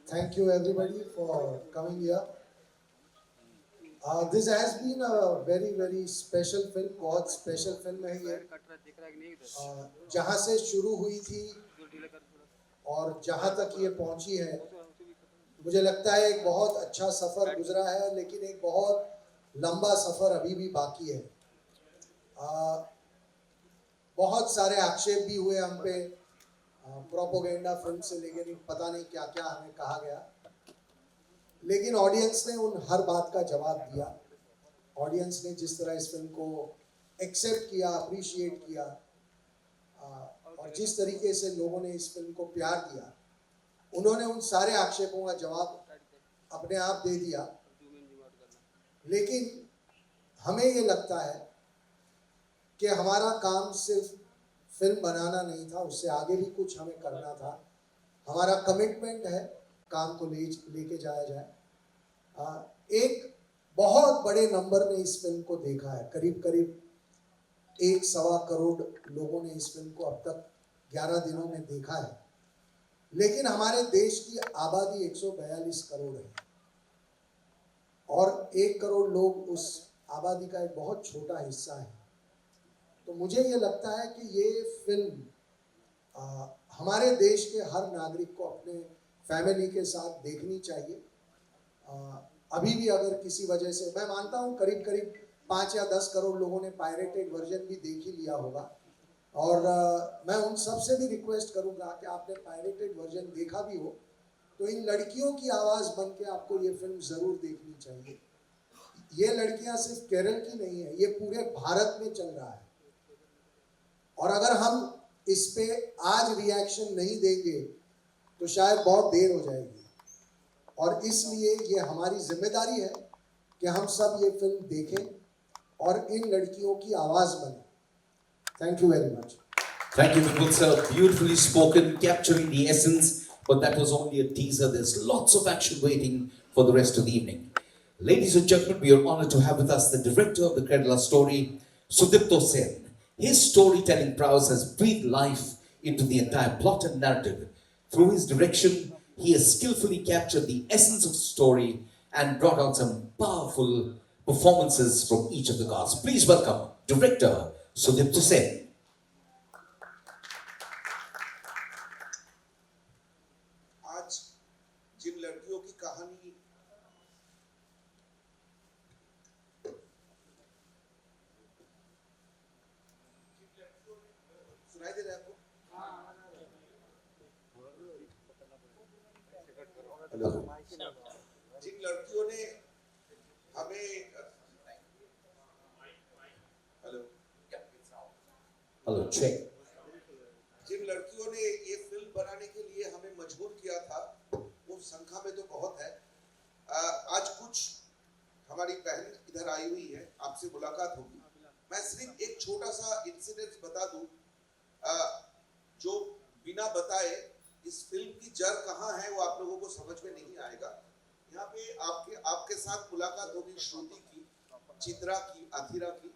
Thank you everybody for coming here. This has been a very special film. बहुत special film है ये. जहाँ से शुरू हुई थी और जहाँ तक ये पहुँची है, मुझे लगता है एक बहुत अच्छा सफ़र गुजरा है, लेकिन एक बहुत लंबा सफ़र अभी भी बाकी है. बहुत सारे आक्षेप भी हुए हम पे, प्रोपोगेंडा फिल्म से लेकर पता नहीं क्या क्या हमें कहा गया, लेकिन ऑडियंस ने उन हर बात का जवाब दिया. ऑडियंस ने जिस तरह इस फिल्म को एक्सेप्ट किया, अप्रिशिएट किया, और जिस तरीके से लोगों ने इस फिल्म को प्यार दिया, उन्होंने उन सारे आक्षेपों का जवाब अपने आप दे दिया. लेकिन हमें ये लगता है कि हमारा काम सिर्फ फिल्म बनाना नहीं था, उससे आगे भी कुछ हमें करना था. हमारा कमिटमेंट है काम को लेके जाया जाए. एक बहुत बड़े नंबर ने इस फिल्म को देखा है. करीब 1.25 करोड़ लोगों ने इस फिल्म को अब तक 11 दिनों में देखा है. लेकिन हमारे देश की आबादी 142 करोड़ है और 1 करोड़ लोग उस आबादी का एक बहुत छोटा हिस्सा है. तो मुझे ये लगता है कि ये फिल्म हमारे देश के हर नागरिक को अपने फैमिली के साथ देखनी चाहिए. अभी भी अगर किसी वजह से, मैं मानता हूँ करीब 5 या 10 करोड़ लोगों ने पायरेटेड वर्जन भी देख ही लिया होगा, और मैं उन सब से भी रिक्वेस्ट करूँगा कि आपने पायरेटेड वर्जन देखा भी हो तो इन लड़कियों की आवाज़ बन के आपको ये फिल्म ज़रूर देखनी चाहिए. ये लड़कियाँ सिर्फ केरल की नहीं है, ये पूरे भारत में चल रहा है. और अगर हम इस पे आज रिएक्शन नहीं देंगे तो शायद बहुत देर हो जाएगी, और इसलिए ये हमारी जिम्मेदारी है कि हम सब ये फिल्म देखें और इन लड़कियों की आवाज़ बने. Thank you very much. Thank you, Vipul sir. Beautifully spoken, capturing the essence, but that was only a teaser. There's lots of action waiting for the rest of the evening. Ladies and gentlemen, we are honored to have with us the director of the Kerala story, Sudipto Sen. His storytelling prowess has breathed life into the entire plot and narrative. Through his direction, he has skillfully captured the essence of the story and brought out some powerful performances from each of the cast. Please welcome director Sudipto Sen. आज जिन लड़कियों की कहानी सुनाई दे रहा है आपको? Hello. जिन लड़कियों ने हमें Hello, check. जिन लड़कियों ने ये फिल्म बनाने के लिए हमें मजबूर किया था, वो संख्या में तो बहुत है. आज कुछ हमारी बहन इधर आई हुई है, आपसे मुलाकात होगी. मैं सिर्फ एक छोटा सा इंसिडेंट बता दूं, जो बिना बताए इस फिल्म की जड़ कहाँ है वो आप लोगों को समझ में नहीं आएगा. यहाँ पे आपके साथ मुलाकात होगी श्रुति की, चित्रा की, अथिरा की.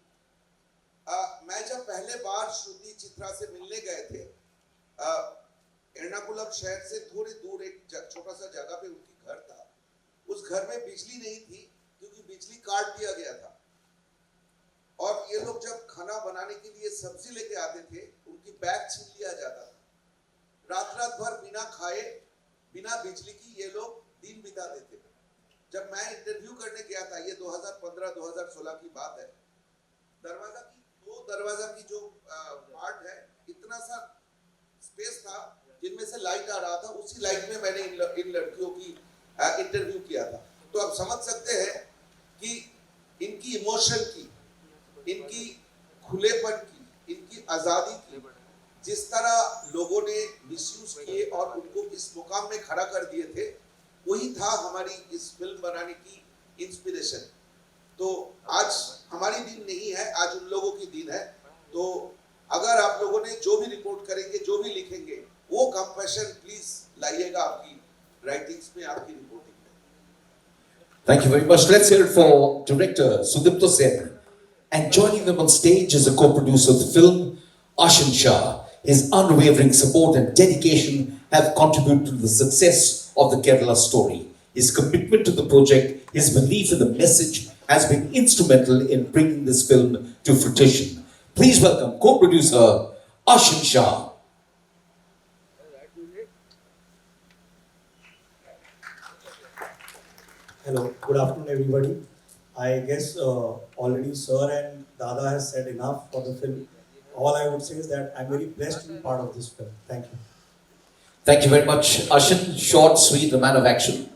मैं जब पहले बार श्रुति चित्रा से मिलने गए थे, एर्नाकुलम शहर से थोड़ी दूर एक छोटा सा जगह पे उनकी घर था. उस घर में बिजली नहीं थी क्योंकि बिजली काट दिया गया था, और ये लोग जब खाना बनाने के लिए सब्जी लेके आते थे, उनकी बैग छीन लिया जाता था. रात भर बिना खाए, बिना बिजली की ये लोग दिन बिताते थे. जब मैं इंटरव्यू करने गया था, ये 2015-2016 की बात है, दरवाजा की जो पार्ट है, इतना सा स्पेस था जिनमें से लाइट आ रहा था. उसी लाइट में मैंने इन लड़कियों की इंटरव्यू किया था. तो आप समझ सकते हैं कि इनकी इमोशन की, इनकी खुलेपन की, इनकी आजादी की, जिस तरह लोगों ने मिसयूज किए और उनको इस मुकाम में खड़ा कर दिए थे, वही था हमारी इस फिल्म बनाने की इंस्पिरेशन. तो आज हमारी दिन नहीं है, आज उन लोगों की दिन है. तो अगर आप लोगों ने जो भी रिपोर्ट करेंगे, जो भी लिखेंगे, वो कंपैशन प्लीज लाइएगा आपकी राइटिंग्स में, आपकी रिपोर्टिंग में. Thank you very much. Let's hear it for director Sudipto Sen. And joining them on stage as a co-producer of the film, Ashin Shah. His unwavering support and dedication have contributed to the success of the Kerala story. His commitment to the project, his belief in the message has been instrumental in bringing this film to fruition. Please welcome co-producer Ashin Shah. Hello, good afternoon, everybody. I guess already Sir and Dada has said enough for the film. All I would say is that I'm very blessed to be part of this film. Thank you. Thank you very much, Ashin. Short, sweet, the man of action.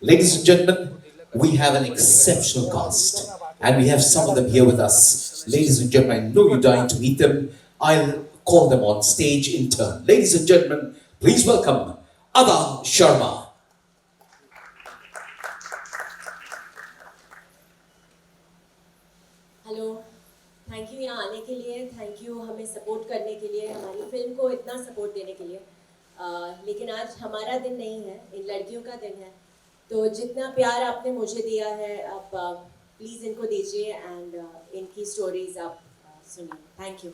Ladies and gentlemen, we have an exceptional cast, and we have some of them here with us. Ladies and gentlemen, I know you're dying to meet them. I'll call them on stage in turn. Ladies and gentlemen, please welcome Ada Sharma. Hello, thank you यहाँ आने के लिए, thank you हमें support करने के लिए, हमारी film को इतना सपोर्ट देने के लिए। लेकिन आज हमारा दिन नहीं है, इन लड़कियों का दिन है, तो जितना प्यार आपने मुझे दिया है, आप प्लीज़ इनको दीजिए एंड इनकी स्टोरीज आप सुनिए। Thank you.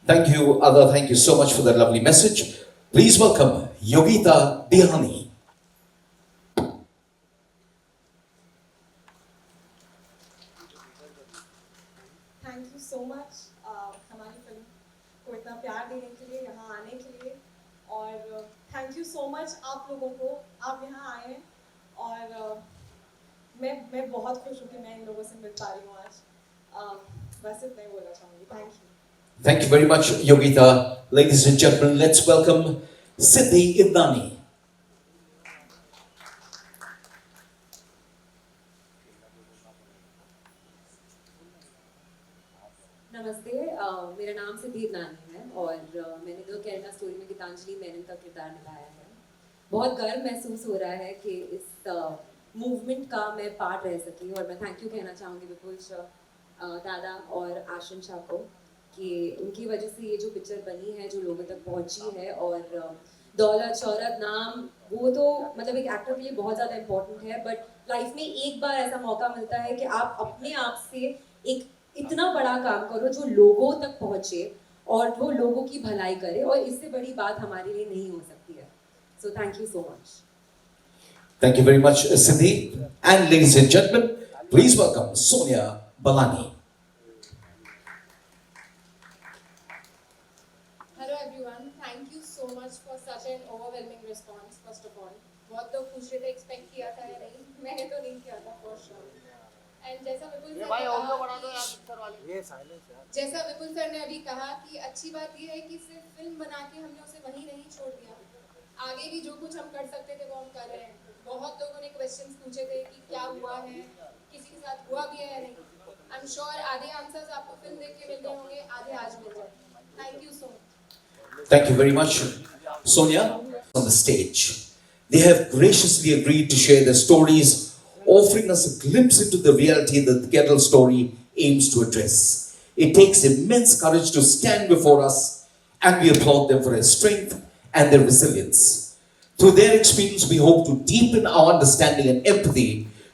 Thank you, Ada. Thank you so much for that lovely message. Please welcome Yogita Dihani. Thank you so much हमारी फिल्म को इतना प्यार देने के लिए, यहाँ आने के लिए, और थैंक यू सो मच आप लोगों को, आप यहाँ आए हैं, और मैं बहुत खुश हूँ कि मैं इन लोगों से मिल पा रही हूँ आज। बस इतना ही बोलना चाहूँगी। Thank you. Thank you very much, Yogita. Ladies and gentlemen, let's welcome Siddhi Idnani. नमस्ते, मेरा नाम सिद्धि इदनानी है और मैंने द केरला स्टोरी में गीतांजलि मेनन का किरदार निभाया है। बहुत गर्व महसूस हो रहा है कि इस मूवमेंट का मैं पार्ट रह सकी, और मैं थैंक यू कहना चाहूँगी विपुल दादा और आशिन शाह को कि उनकी वजह से ये जो पिक्चर बनी है, जो लोगों तक पहुँची है, और दौलत शौहरत नाम वो तो मतलब एक एक्टर के लिए बहुत ज़्यादा इम्पोर्टेंट है, बट लाइफ में एक बार ऐसा मौका मिलता है कि आप अपने आप से एक इतना बड़ा काम करो जो लोगों तक पहुँचे और वो लोगों की भलाई करे, और इससे बड़ी बात हमारे लिए नहीं हो सकती है। So thank you so much. Thank you very much, Siddhi. And ladies and gentlemen, please welcome Sonia Balani. Hello everyone, thank you so much for such an overwhelming response. First of all, बहुत लोग पूछ रहे थे expect किया था या नहीं, मैंने तो नहीं किया था for sure. And जैसा विपुल सर ने अभी कहा कि अच्छी बात ये है कि सिर्फ फिल्म बना के हमने उसे वहीं नहीं छोड़ दिया, आगे भी जो कुछ हम कर सकते थे वो हम कर रहे हैं। बहुत लोगों ने क्वेश्चंस पूछे थे कि क्या हुआ है, किसी के साथ हुआ भी है या नहीं। आई एम श्योर आधे आंसर्स आपको फिल्म देख के मिलने होंगे, आधे आज मिल जाएंगे। Thank you so much. Thank you very much, Sonia, on the stage. They have graciously agreed to share their stories, offering us a glimpse into the reality that the Kettle story aims to address. It takes immense courage to stand before us, and we applaud them for their strength and their resilience. Through their experience, we hope to deepen our understanding and empathy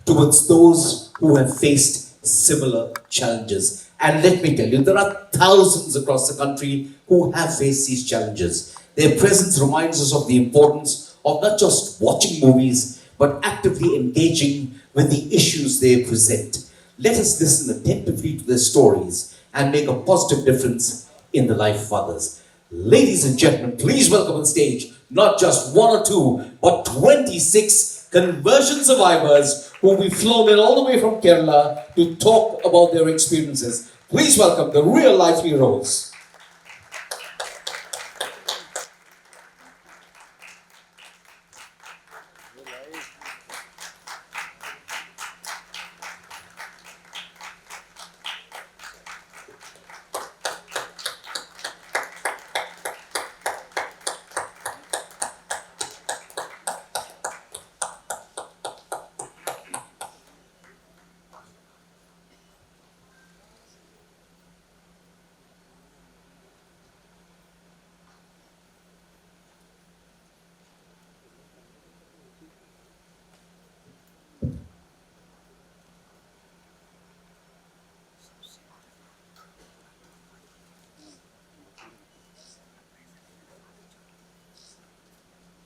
towards those who have faced similar challenges. And let me tell you, there are thousands across the country who have faced these challenges. Their presence reminds us of the importance of not just watching movies, but actively engaging with the issues they present. Let us listen attentively to their stories and make a positive difference in the life of others. Ladies and gentlemen, please welcome on stage not just one or two, but 26 conversion survivors who will be flown in all the way from Kerala to talk about their experiences. Please welcome the real life heroes.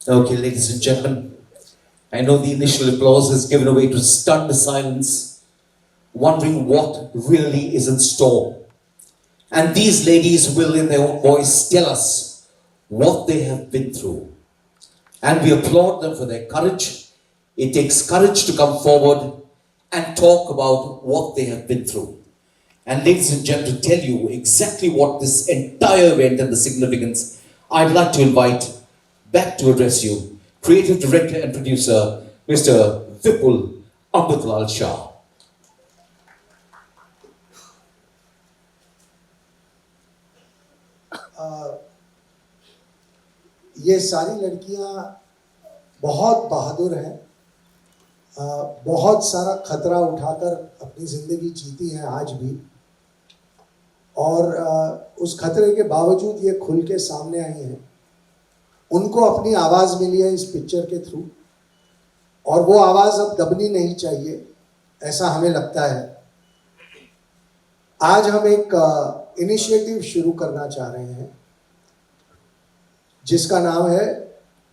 Okay, ladies and gentlemen, I know the initial applause is given away to stunned silence, wondering what really is in store. And these ladies will, in their own voice, tell us what they have been through. And we applaud them for their courage. It takes courage to come forward and talk about what they have been through. And ladies and gentlemen, to tell you exactly what this entire event and the significance, I'd like to invite back to address you, creative director and producer, Mr. Vipul Amritlal Shah. ये सारी लड़कियां बहुत बहादुर हैं, बहुत सारा खतरा उठाकर अपनी ज़िंदगी जीती हैं आज भी, और उस खतरे के बावजूद ये खुल के सामने आई हैं। उनको अपनी आवाज़ मिली है इस पिक्चर के थ्रू, और वो आवाज़ अब दबनी नहीं चाहिए, ऐसा हमें लगता है। आज हम एक इनिशिएटिव शुरू करना चाह रहे हैं जिसका नाम है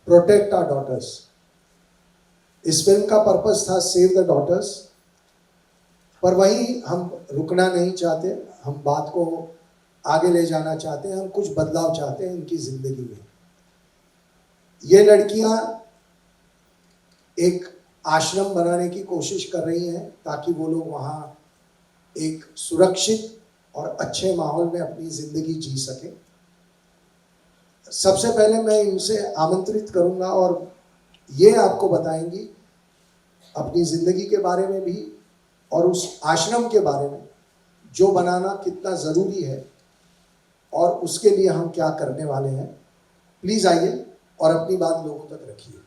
प्रोटेक्ट आवर डॉटर्स। इस फिल्म का पर्पस था सेव द डॉटर्स, पर वहीं हम रुकना नहीं चाहते, हम बात को आगे ले जाना चाहते हैं, हम कुछ बदलाव चाहते हैं इनकी ज़िंदगी में। ये लड़कियां एक आश्रम बनाने की कोशिश कर रही हैं ताकि वो लोग वहाँ एक सुरक्षित और अच्छे माहौल में अपनी ज़िंदगी जी सकें। सबसे पहले मैं इनसे आमंत्रित करूंगा और ये आपको बताएंगी अपनी ज़िंदगी के बारे में भी और उस आश्रम के बारे में जो बनाना कितना ज़रूरी है और उसके लिए हम क्या करने वाले हैं। प्लीज़ आइए और अपनी बात लोगों तक रखिए।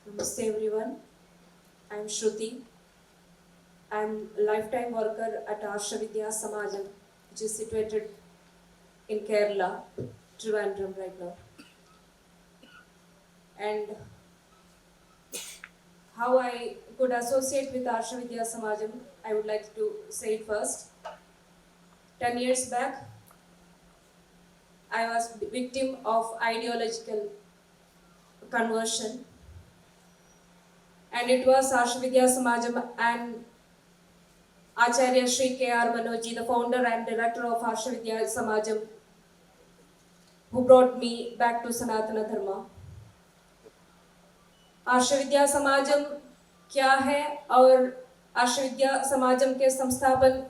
Namaste everyone. I am Shruti. I am a lifetime worker at Arsha Vidya Samajam, which is situated in Kerala, Trivandrum right now. And how I could associate with Arsha Vidya Samajam, I would like to say it first. 10 years back, I was victim of ideological conversion. And it was Arsha Vidya Samajam and Acharya Shri K.R. Manoj, the founder and director of Arsha Vidya Samajam, who brought me back to Sanatana Dharma. Arsha Vidya Samajam क्या है और आर्ष विद्या समाजम के संस्थापन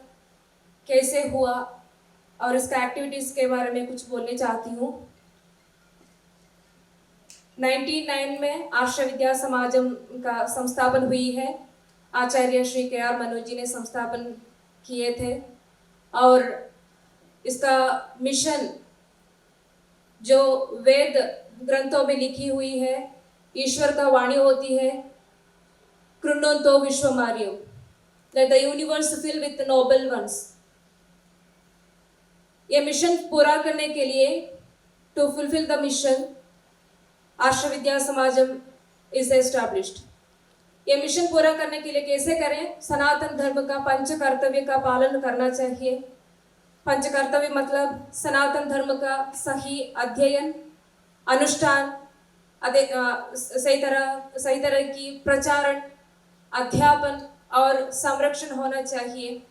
कैसे हुआ और इसका activities के बारे में कुछ बोलना चाहती हूँ। 99 में आर्ष विद्या समाजम का संस्थापन हुई है। आचार्य श्री के.आर. मनोज जी ने संस्थापन किए थे और इसका मिशन जो वेद ग्रंथों में लिखी हुई है, ईश्वर का वाणी होती है, कृण्वन्तो विश्वमार्यम, that the universe fill with noble ones। ये मिशन पूरा करने के लिए to fulfill the mission Arsha Vidya Samajam is established। ये मिशन पूरा करने के लिए कैसे करें? सनातन धर्म का पंच कर्तव्य का पालन करना चाहिए। पंच कर्तव्य मतलब सनातन धर्म का सही अध्ययन, अनुष्ठान, सही तरह की प्रचारण, अध्यापन और संरक्षण होना चाहिए।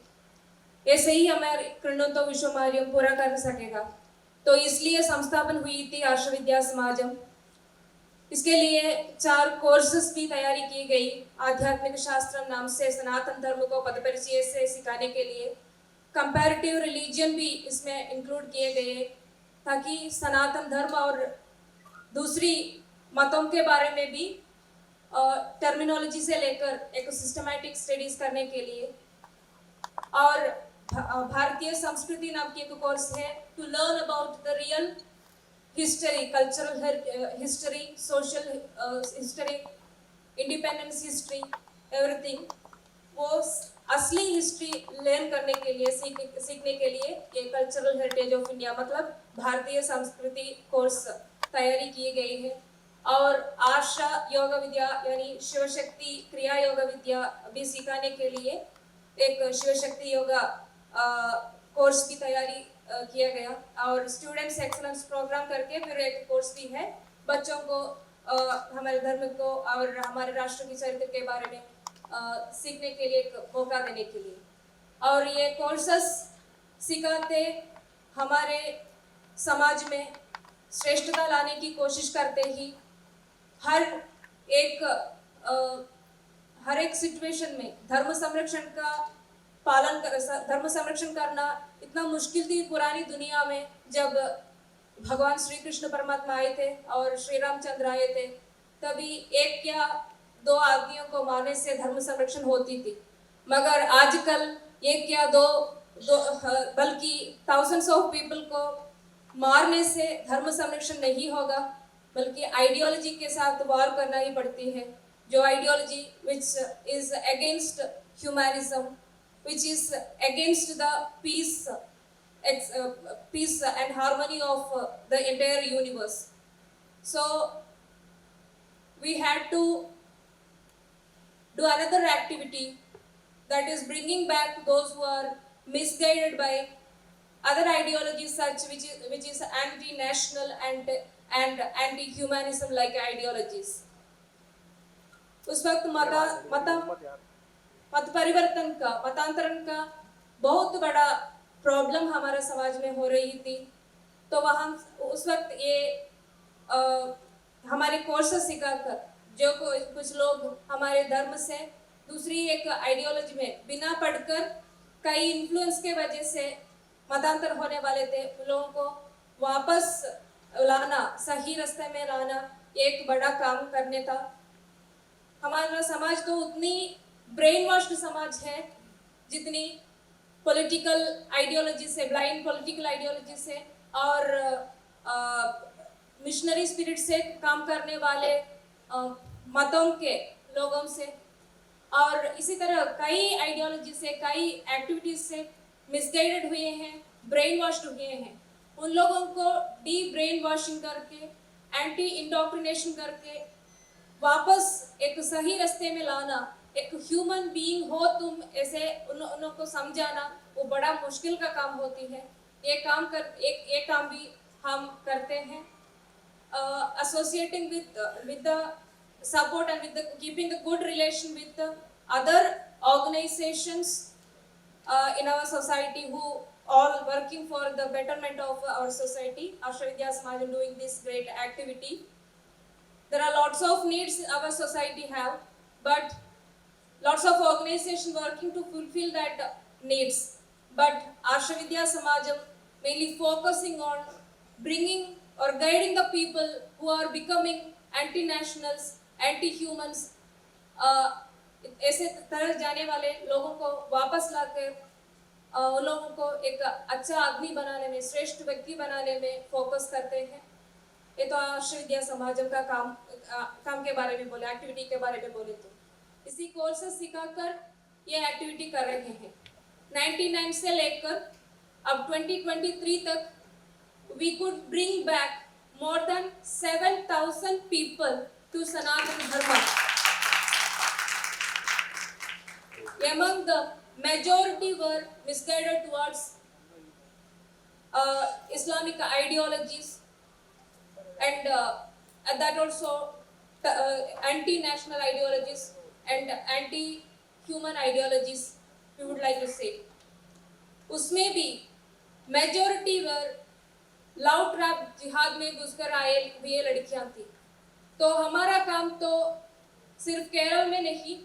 ऐसे ही हमारे कृण्वन्तो विश्वमार्यम पूरा कर सकेगा। तो इसलिए संस्थापन हुई थी आर्ष विद्या समाजम। इसके लिए 4 कोर्सेस की तैयारी की गई। आध्यात्मिक शास्त्र नाम से सनातन धर्म को पद परिचय से सिखाने के लिए कंपैरेटिव रिलीजन भी इसमें इंक्लूड किए गए ताकि सनातन धर्म और दूसरी मतों के बारे में भी टर्मिनोलॉजी से लेकर एक सिस्टमैटिक स्टडीज करने के लिए। और भारतीय संस्कृति नाम की एक कोर्स है to learn about the real history, cultural history, social history, independence history, everything. वो असली हिस्ट्री लर्न करने के लिए, सीखने के लिए ये कल्चरल हेरिटेज ऑफ इंडिया मतलब भारतीय संस्कृति कोर्स तैयारी की गई है। और आशा योग विद्या यानी शिव शक्ति क्रिया योग विद्या भी सिखाने के लिए एक शिव शक्ति योगा कोर्स की तैयारी किया गया। और स्टूडेंट्स एक्सलेंस प्रोग्राम करके फिर एक कोर्स भी है बच्चों को हमारे धर्म को और हमारे राष्ट्र की चरित्र के बारे में सीखने के लिए एक मौका देने के लिए। और ये कोर्सेस सिखाते हमारे समाज में श्रेष्ठता लाने की कोशिश करते ही हर एक सिचुएशन में धर्म संरक्षण करना इतना मुश्किल थी पुरानी दुनिया में। जब भगवान श्री कृष्ण परमात्मा आए थे और श्री रामचंद्र आए थे, तभी एक या दो आदमियों को मारने से धर्म संरक्षण होती थी। मगर आजकल एक या दो बल्कि thousands ऑफ पीपल को मारने से धर्म संरक्षण नहीं होगा, बल्कि आइडियोलॉजी के साथ वार करना ही पड़ती है। जो ideology which is against humanism, which is against the peace and harmony of the entire universe. So we had to do another activity, that is bringing back those who are misguided by other ideologies such which is anti-national and anti-humanism like ideologies. उस वक्त मत परिवर्तन का, मतांतरण का बहुत बड़ा problem हमारे समाज में हो रही थी। तो वहाँ उस वक्त ये हमारे कोर्सेस सिखाकर जो कुछ लोग हमारे धर्म से दूसरी एक आइडियोलॉजी में बिना पढ़कर कई इन्फ्लुएंस के वजह से मतांतर होने वाले थे, उन लोगों को वापस लाना, सही रास्ते में लाना एक बड़ा काम करने था। हमारा समाज तो उतनी ब्रेन वॉश्ड समाज है जितनी पॉलिटिकल आइडियोलॉजी से, ब्लाइंड पॉलिटिकल आइडियोलॉजी से और मिशनरी स्पिरिट से काम करने वाले मतों के लोगों से, और इसी तरह कई आइडियोलॉजी से, कई एक्टिविटीज से मिसगाइडेड हुए हैं, ब्रेन वॉश्ड हुए हैं। उन लोगों को डी ब्रेन वॉशिंग करके, एंटी इंडोक्ट्रिनेशन करके वापस एक सही रास्ते में लाना, एक ह्यूमन बीइंग हो तुम, ऐसे उन को समझाना वो बड़ा मुश्किल का काम होती है। ये काम भी हम करते हैं, associating with the support and with the keeping the good relation with the other organizations in our society who all working for the betterment of our society. Asha Vidya Samajam doing this great activity. There are lots of needs our society have, but lots of organizations working to fulfill that needs. But Asha Vidya Samajam mainly focusing on bringing or guiding the people who are becoming anti-nationals, anti-humans, ऐसे तरह जाने वाले लोगों को वापस लाकर उन लोगों को एक अच्छा आदमी बनाने में, श्रेष्ठ व्यक्ति बनाने में फोकस करते हैं। ये तो आशा विद्या समाजम का काम के बारे में बोले, एक्टिविटी के बारे में बोले तो इसी कोर्स से सिखाकर ये एक्टिविटी कर रहे हैं। 99 से लेकर अब 2023 तक we could bring back more than 7,000 people to Sanatana Dharma. Among the majority were misguided towards Islamic ideologies and that also anti-national ideologies and anti-human ideologies, we would like to say. उसमें भी majority were love trap जिहाद में घुसकर आए हुए लड़कियां थी। तो हमारा काम तो सिर्फ केरल में नहीं,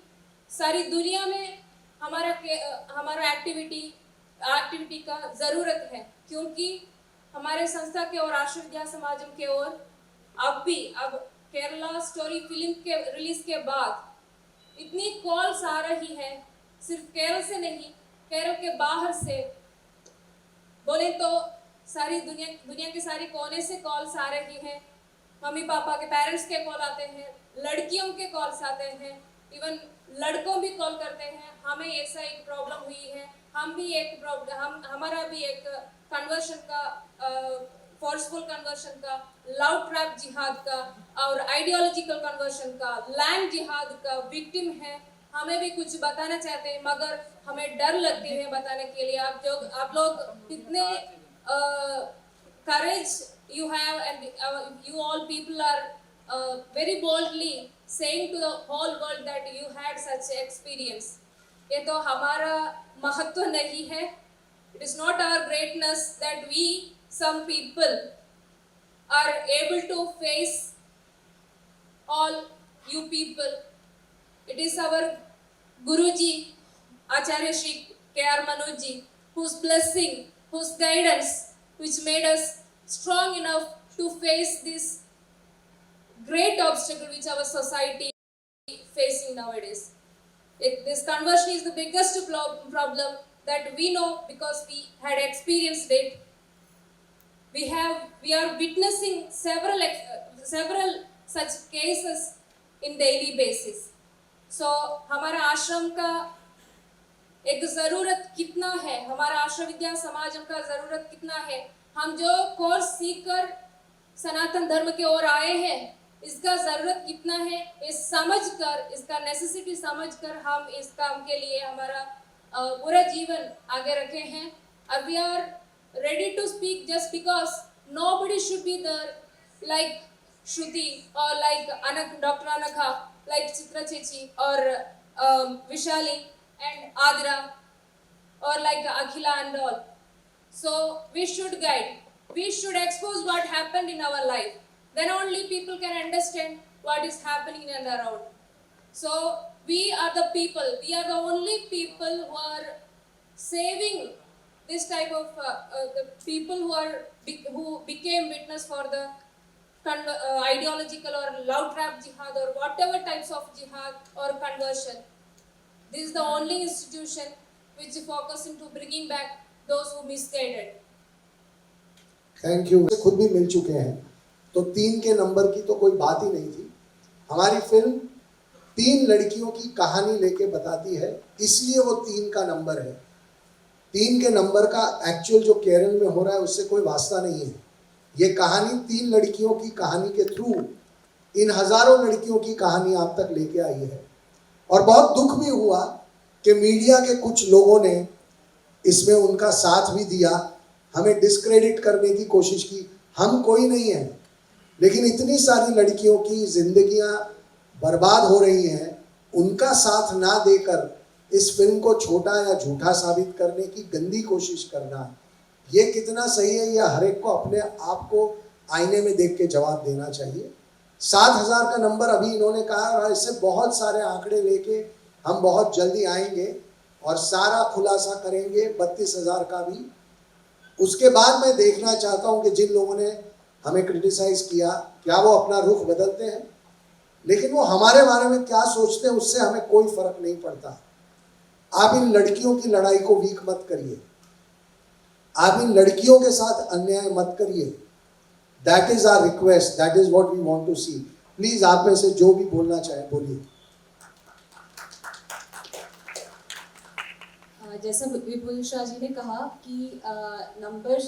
सारी दुनिया में हमारा एक्टिविटी का ज़रूरत है, क्योंकि हमारे संस्था के और आशा विद्या समाजम के ओर अब केरला स्टोरी फिल्म के रिलीज के बाद इतनी कॉल्स आ रही है, सिर्फ केरल से नहीं, केरल के बाहर से बोले तो सारी दुनिया के सारी कोने से कॉल्स आ रही हैं। मम्मी पापा के पेरेंट्स के कॉल आते हैं, लड़कियों के कॉल्स आते हैं, इवन लड़कों भी कॉल करते हैं, हमें ऐसा एक प्रॉब्लम हुई है, हम भी एक प्रॉब्लम, हमारा भी एक कन्वर्शन का, फोर्सफुल कन्वर्शन का, लव ट्रैप जिहाद का और आइडियोलॉजिकल कन्वर्शन का, लैंड जिहाद का विक्टिम है, हमें भी कुछ बताना चाहते हैं मगर हमें डर लगती है बताने के लिए। आप लोग कितने courage you have, and you all people are very boldly saying to the whole world that you had such experience. ये तो हमारा महत्व नहीं है. It is not our greatness that we, some people, are able to face all you people. It is our Guruji, Acharya Shri K.R. Manojji, whose blessing, whose guidance, which made us strong enough to face this great obstacle which our society is facing nowadays. This conversion is the biggest problem that we know because we had experienced it. We are witnessing several such cases in daily basis. So हमारा आश्रम का एक ज़रूरत कितना है, हमारा आश्रम विद्या समाजम का ज़रूरत कितना है, हम जो कोर्स सीखकर सनातन धर्म की ओर आए हैं, इसका ज़रूरत कितना है, इस समझकर, इसका नेसेसिटी समझकर हम इस काम के लिए हमारा पूरा जीवन आगे रखे हैं. और we are ready to speak just because nobody should be there like Shruti or like Dr. Anagha, like Chitra Chechi or Vishali and Adra or like Akhila and all. So we should guide. We should expose what happened in our life. Then only people can understand what is happening in and around. So we are the people. We are the only people who are saving this type of the people who became witness for the ideological or love trap jihad or whatever types of jihad or conversion. This is the only institution which is focusing to bringing back those who misguided. Thank you. खुद भी मिल चुके हैं, तो 3 के number की तो कोई बात ही नहीं थी. हमारी फिल्म 3 लड़कियों की कहानी लेके बताती है, इसलिए वो 3 का नंबर है. 3 के नंबर का एक्चुअल जो केरल में हो रहा है उससे कोई वास्ता नहीं है. ये कहानी 3 लड़कियों की कहानी के थ्रू इन हजारों लड़कियों की कहानी आप तक लेके आई है. और बहुत दुख भी हुआ कि मीडिया के कुछ लोगों ने इसमें उनका साथ भी दिया, हमें डिस्क्रेडिट करने की कोशिश की. हम कोई नहीं है, लेकिन इतनी सारी लड़कियों की जिंदगियां बर्बाद हो रही हैं, उनका साथ ना देकर इस फिल्म को छोटा या झूठा साबित करने की गंदी कोशिश करना, ये कितना सही है, यह हर एक को अपने आप को आईने में देख के जवाब देना चाहिए. 7,000 का नंबर अभी इन्होंने कहा, और इससे बहुत सारे आंकड़े लेके हम बहुत जल्दी आएंगे और सारा खुलासा करेंगे 32,000 का भी. उसके बाद मैं देखना चाहता हूं कि जिन लोगों ने हमें क्रिटिसाइज किया, क्या वो अपना रुख बदलते हैं, लेकिन वो हमारे बारे में क्या सोचते हैं उससे हमें कोई फर्क नहीं पड़ता. आप इन लड़कियों की लड़ाई को वीक मत करिए, आप इन लड़कियों के साथ अन्याय मत करिए. That is our request, that is what we want to see. Please आप में से जो भी बोलना चाहे बोलिए. जैसा विपुल शाह जी ने कहा कि नंबर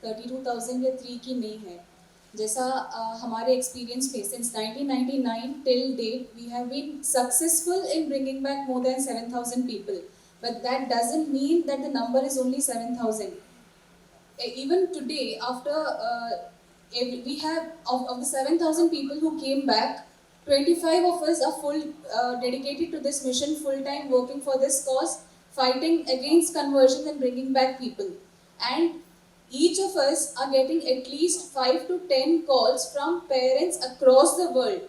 32,000 या 3 की नहीं है. जैसा हमारे एक्सपीरियंस में since 1999 till date we have been successful in bringing back more than 7,000 people, but that doesn't mean that the number is only 7,000. Even today, after we have of the 7,000 people who came back, 25 of us are full dedicated to this mission, full time working for this cause, fighting against conversions and bringing back people. And each of us are getting at least 5 to 10 calls from parents across the world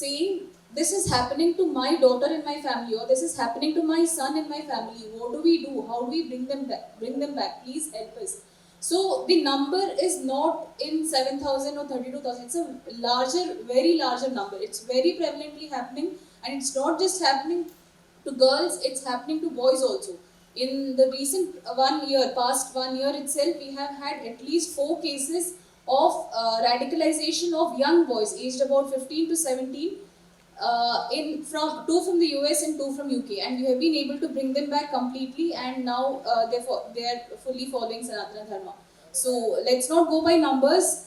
saying, this is happening to my daughter in my family, or this is happening to my son in my family. What do we do? How do we bring them back? Please help us. So the number is not in 7,000 or 32,000. It's a larger, very larger number. It's very prevalently happening, and it's not just happening to girls, it's happening to boys also. In the recent past 1 year itself, we have had at least 4 cases of radicalization of young boys aged about 15 to 17 from 2 from the US and 2 from UK, and you have been able to bring them back completely, and now they are fully following Sanatana Dharma. So let's not go by numbers.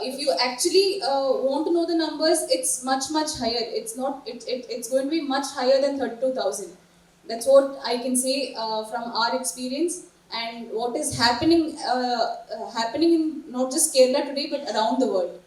If you actually want to know the numbers, it's much higher. It's not. It's going to be much higher than 32,000. That's what I can say from our experience, and what is happening in not just Kerala today but around the world.